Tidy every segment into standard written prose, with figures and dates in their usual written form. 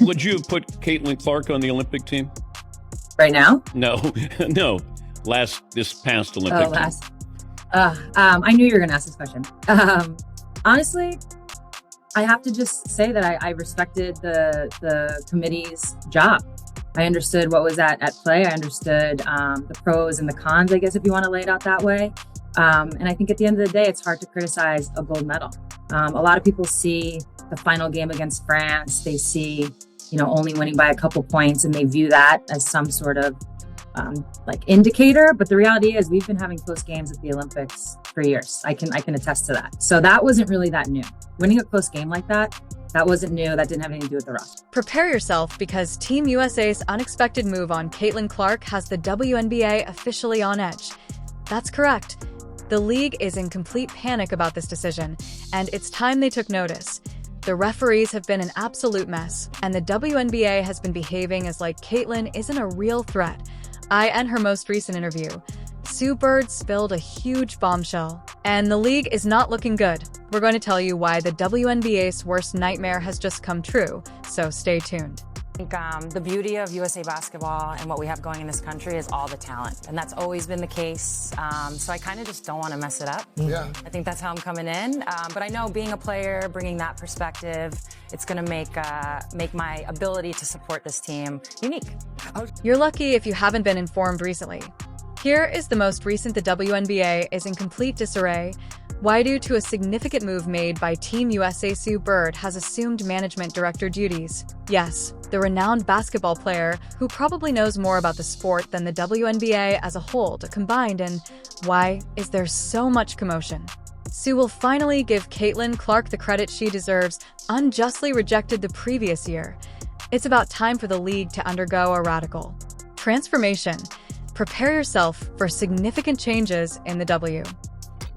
Would you have put Caitlin Clark on the Olympic team? Right now? No, no. This past Olympic team. I knew you were going to ask this question. Honestly, I have to just say that I respected the committee's job. I understood what was at play. I understood the pros and the cons, I guess, if you want to lay it out that way. And I think at the end of the day, it's hard to criticize a gold medal. A lot of people see the final game against France. They see, only winning by a couple points, and they view that as some sort of indicator. But the reality is we've been having close games at the Olympics for years. I can attest to that. So that wasn't really that new. Winning a close game like that wasn't new. That didn't have anything to do with the roster. Prepare yourself, because Team USA's unexpected move on Caitlin Clark has the WNBA officially on edge. That's correct. The league is in complete panic about this decision, and it's time they took notice. The referees have been an absolute mess, and the WNBA has been behaving as like Caitlin isn't a real threat. In her most recent interview, Sue Bird spilled a huge bombshell, and the league is not looking good. We're going to tell you why the WNBA's worst nightmare has just come true, so stay tuned. I think the beauty of USA basketball and what we have going in this country is all the talent, and that's always been the case. So I kind of just don't want to mess it up. Yeah. I think that's how I'm coming in. But I know being a player, bringing that perspective, it's going to make my ability to support this team unique. You're lucky if you haven't been informed recently. Here is the most recent. The WNBA is in complete disarray. Why? Due to a significant move made by Team USA, Sue Bird has assumed management director duties. Yes, the renowned basketball player, who probably knows more about the sport than the WNBA as a whole combined. And why is there so much commotion? Sue will finally give Caitlin Clark the credit she deserves, unjustly rejected the previous year. It's about time for the league to undergo a radical transformation. Prepare yourself for significant changes in the W.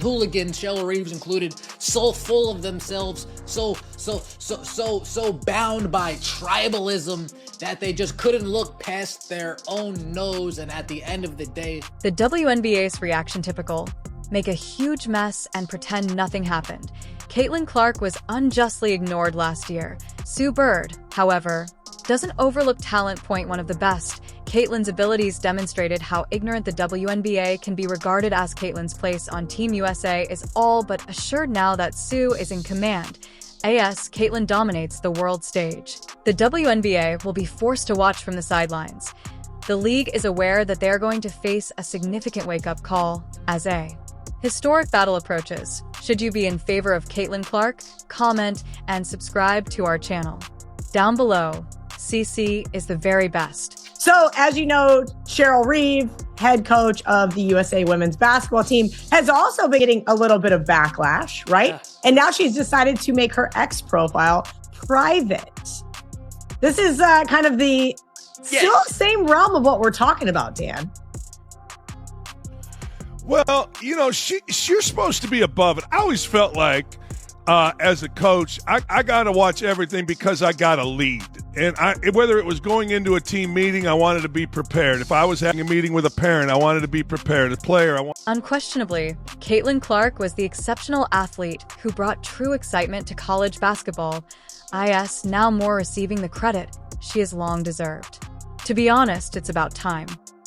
Hooligans, Cheryl Reeves included, so full of themselves, so bound by tribalism that they just couldn't look past their own nose. And at the end of the day, the WNBA's reaction typical: make a huge mess and pretend nothing happened. Caitlin Clark was unjustly ignored last year. Sue Bird, however, doesn't overlook talent. Point one of the best. Caitlin's abilities demonstrated how ignorant the WNBA can be regarded, as Caitlin's place on Team USA is all but assured now that Sue is in command. Caitlin dominates the world stage. The WNBA will be forced to watch from the sidelines. The league is aware that they're going to face a significant wake-up call as a historic battle approaches. Should you be in favor of Caitlin Clark? Comment and subscribe to our channel. Down below, CC is the very best. So, as you know, Cheryl Reeve, head coach of the USA women's basketball team, has also been getting a little bit of backlash, right? Yeah. And now she's decided to make her X profile private. This is kind of the still same realm of what we're talking about, Dan. Well, you're supposed to be above it. I always felt like, as a coach, I got to watch everything because I got to lead. And whether it was going into a team meeting, I wanted to be prepared. If I was having a meeting with a parent, I wanted to be prepared. A player, Unquestionably, Caitlin Clark was the exceptional athlete who brought true excitement to college basketball. Now more receiving the credit she has long deserved. To be honest, it's about time.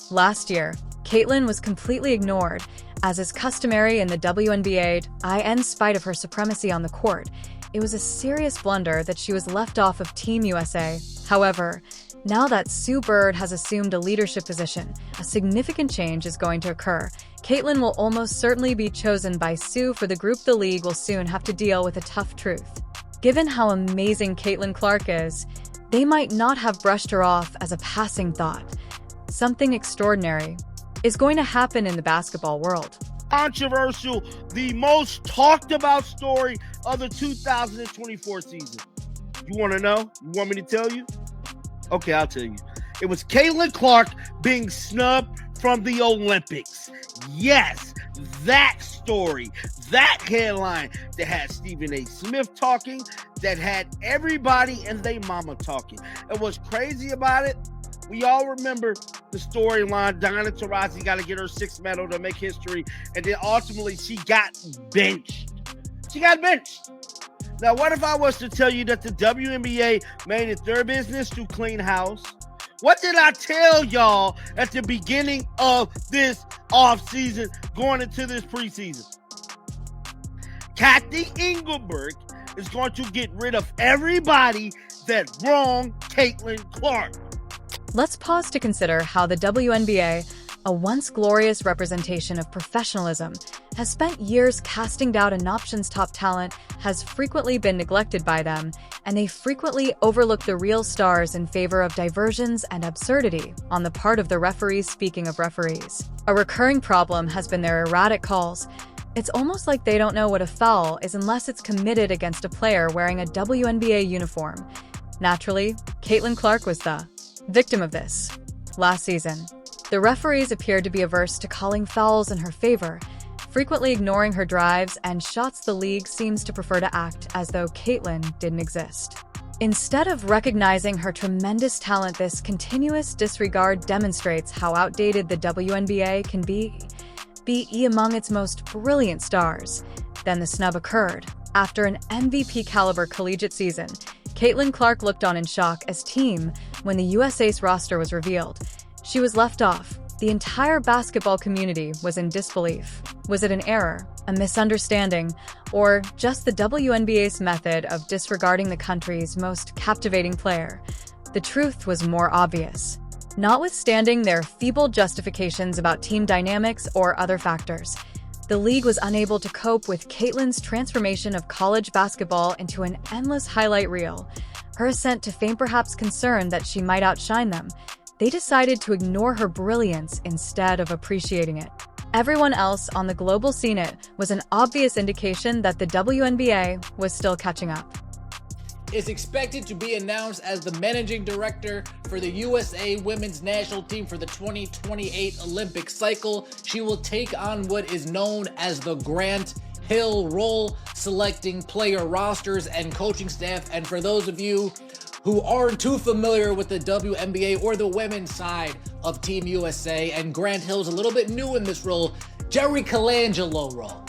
Last year, Caitlin was completely ignored, as is customary in the WNBA. In spite of her supremacy on the court, it was a serious blunder that she was left off of Team USA. However, now that Sue Bird has assumed a leadership position, a significant change is going to occur. Caitlin will almost certainly be chosen by Sue for the group. The league will soon have to deal with a tough truth. Given how amazing Caitlin Clark is, they might not have brushed her off as a passing thought. Something extraordinary is going to happen in the basketball world. Controversial, the most talked about story of the 2024 season. You want to know? You want me to tell you? Okay, I'll tell you. It was Caitlin Clark being snubbed from the Olympics. Yes, that story, that headline that had Stephen A. Smith talking, that had everybody and their mama talking. And what's crazy about it, we all remember the storyline. Diana Taurasi got to get her sixth medal to make history. And then ultimately she got benched. Now, what if I was to tell you that the WNBA made it their business to clean house? What did I tell y'all at the beginning of this offseason going into this preseason? Kathy Engelberg is going to get rid of everybody that wronged Caitlin Clark. Let's pause to consider how the WNBA, a once glorious representation of professionalism, has spent years casting doubt on options top talent, has frequently been neglected by them, and they frequently overlook the real stars in favor of diversions and absurdity on the part of the referees. Speaking of referees, a recurring problem has been their erratic calls. It's almost like they don't know what a foul is unless it's committed against a player wearing a WNBA uniform. Naturally, Caitlin Clark was the victim of this. Last season, the referees appeared to be averse to calling fouls in her favor, frequently ignoring her drives and shots. The league seems to prefer to act as though Caitlin didn't exist. Instead of recognizing her tremendous talent, this continuous disregard demonstrates how outdated the WNBA can be among its most brilliant stars. Then the snub occurred. After an MVP-caliber collegiate season, Caitlin Clark looked on in shock as team when the USA's roster was revealed. She was left off. The entire basketball community was in disbelief. Was it an error, a misunderstanding, or just the WNBA's method of disregarding the country's most captivating player? The truth was more obvious. Notwithstanding their feeble justifications about team dynamics or other factors, the league was unable to cope with Caitlin's transformation of college basketball into an endless highlight reel. Her ascent to fame, perhaps concerned that she might outshine them, they decided to ignore her brilliance instead of appreciating it. Everyone else on the global scene, it was an obvious indication that the WNBA was still catching up. Is expected to be announced as the managing director for the USA women's national team for the 2028 Olympic cycle. She will take on what is known as the Grant Hill role, selecting player rosters and coaching staff. And for those of you who aren't too familiar with the WNBA or the women's side of Team USA, and Grant Hill's a little bit new in this role, Jerry Colangelo role.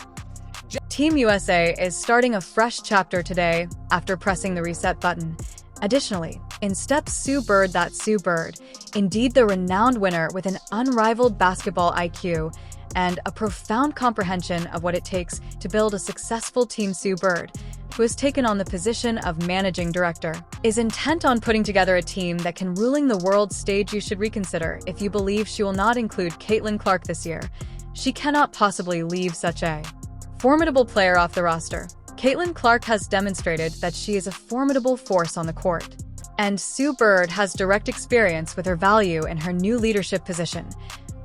Team USA is starting a fresh chapter today after pressing the reset button. Additionally, in steps Sue Bird, indeed the renowned winner with an unrivaled basketball IQ and a profound comprehension of what it takes to build a successful team. Sue Bird, who has taken on the position of managing director, is intent on putting together a team that can ruling the world stage. You should reconsider if you believe she will not include Caitlin Clark this year. She cannot possibly leave such a formidable player off the roster. Caitlin Clark has demonstrated that she is a formidable force on the court, and Sue Bird has direct experience with her value in her new leadership position.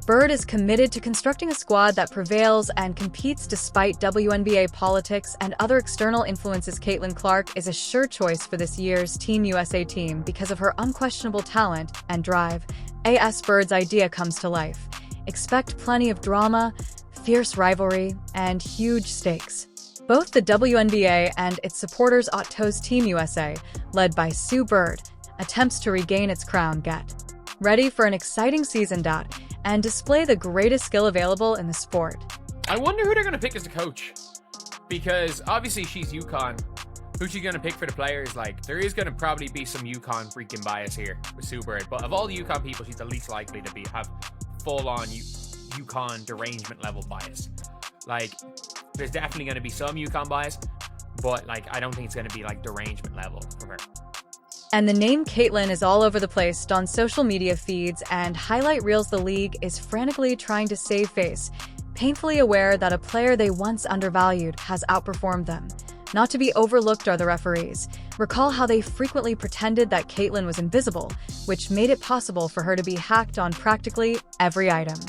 Bird is committed to constructing a squad that prevails and competes despite WNBA politics and other external influences. Caitlin Clark is a sure choice for this year's Team USA team because of her unquestionable talent and drive. AS Bird's idea comes to life. Expect plenty of drama, fierce rivalry, and huge stakes. Both the WNBA and its supporters Otto's Team USA, led by Sue Bird, attempts to regain its crown. Get ready for an exciting season, and display the greatest skill available in the sport. I wonder who they're going to pick as the coach, because obviously she's UConn. Who's she going to pick for the players? Like, there is going to probably be some UConn freaking bias here with Sue Bird, but of all the UConn people, she's the least likely to have full-on UConn derangement level bias. Like, there's definitely going to be some UConn bias, but like, I don't think it's going to be like derangement level from her. And the name Caitlin is all over the place on social media feeds and highlight reels. The league is frantically trying to save face, painfully aware that a player they once undervalued has outperformed them. Not to be overlooked are the referees. Recall how they frequently pretended that Caitlin was invisible, which made it possible for her to be hacked on practically every item.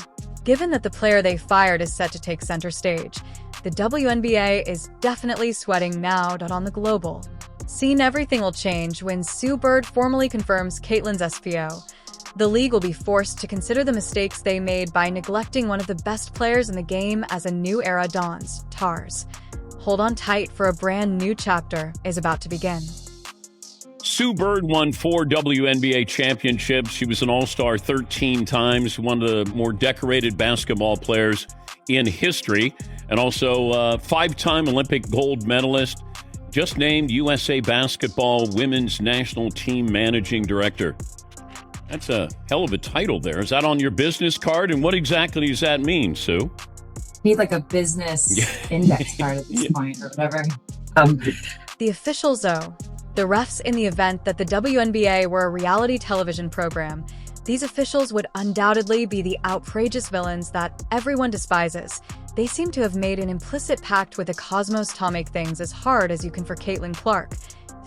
Given that the player they fired is set to take center stage, the WNBA is definitely sweating now. On the global scene, everything will change when Sue Bird formally confirms Caitlin's SPO. The league will be forced to consider the mistakes they made by neglecting one of the best players in the game as a new era dawns. Tars, hold on tight, for a brand new chapter is about to begin. Sue Bird won 4 WNBA championships. She was an All-Star 13 times, one of the more decorated basketball players in history, and also 5-time Olympic gold medalist. just named USA Basketball Women's National Team Managing Director. That's a hell of a title there. Is that on your business card? And what exactly does that mean, Sue? Need like a business index card at this point or whatever. The officials, though, the refs in the event that the WNBA were a reality television program, these officials would undoubtedly be the outrageous villains that everyone despises. They seem to have made an implicit pact with the cosmos to make things as hard as you can for Caitlin Clark.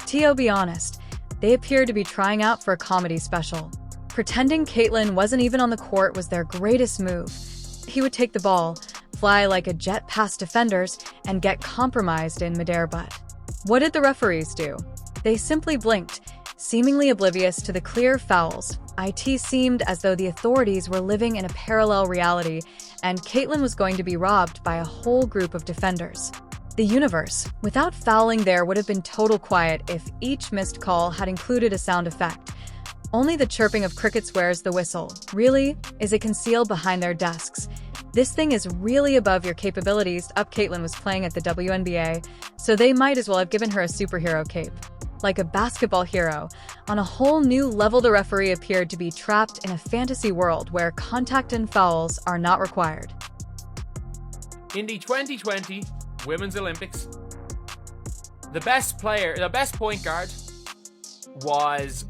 To be honest, they appear to be trying out for a comedy special. Pretending Caitlin wasn't even on the court was their greatest move. He would take the ball, fly like a jet past defenders, and get compromised in midair butt. What did the referees do? They simply blinked, seemingly oblivious to the clear fouls. It seemed as though the authorities were living in a parallel reality, and Caitlin was going to be robbed by a whole group of defenders. The universe, without fouling there, would have been total quiet if each missed call had included a sound effect. Only the chirping of crickets wears the whistle. Really? Is it concealed behind their desks? This thing is really above your capabilities. Caitlin was playing at the WNBA, so they might as well have given her a superhero cape. Like a basketball hero. On a whole new level, the referee appeared to be trapped in a fantasy world where contact and fouls are not required. In the 2020 Women's Olympics, the best point guard was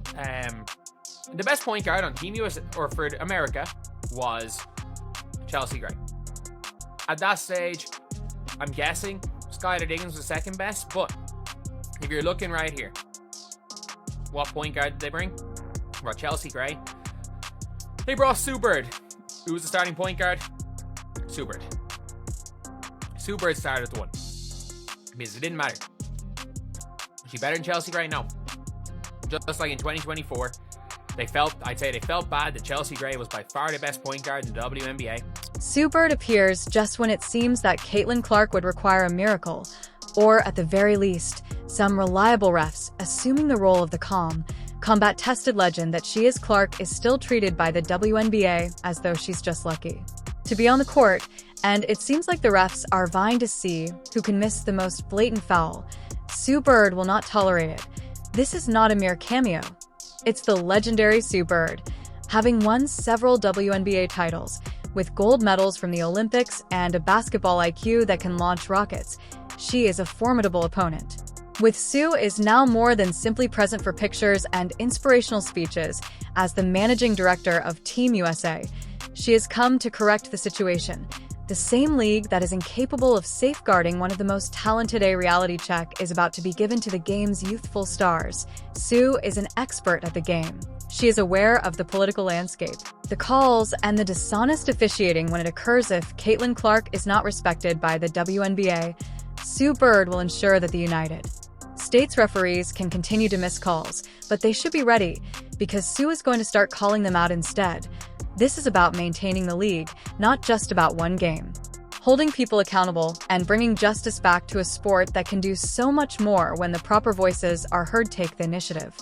the best point guard on Team USA or for America was Chelsea Gray. At that stage, I'm guessing Skylar Diggins was second best, but if you're looking right here, what point guard did they bring? Well, Chelsea Gray. They brought Sue Bird. Who was the starting point guard? Sue Bird. Sue Bird started the one. Because it didn't matter. Was she better than Chelsea Gray? No. Just like in 2024, I'd say they felt bad that Chelsea Gray was by far the best point guard in the WNBA. Sue Bird appears just when it seems that Caitlin Clark would require a miracle, or at the very least, some reliable refs assuming the role of the calm, combat-tested legend that she is Clark is still treated by the WNBA as though she's just lucky to be on the court, and it seems like the refs are vying to see who can miss the most blatant foul. Sue Bird will not tolerate it. This is not a mere cameo. It's the legendary Sue Bird, having won several WNBA titles, with gold medals from the Olympics and a basketball IQ that can launch rockets. She is a formidable opponent. With Sue is now more than simply present for pictures and inspirational speeches as the managing director of Team USA. She has come to correct the situation. The same league that is incapable of safeguarding one of the most talented reality check is about to be given to the game's youthful stars. Sue is an expert at the game. She is aware of the political landscape, the calls, and the dishonest officiating when it occurs. If Caitlin Clark is not respected by the WNBA, Sue Bird will ensure that the United States referees can continue to miss calls, but they should be ready, because Sue is going to start calling them out instead. This is about maintaining the league, not just about one game. Holding people accountable and bringing justice back to a sport that can do so much more when the proper voices are heard. Take the initiative.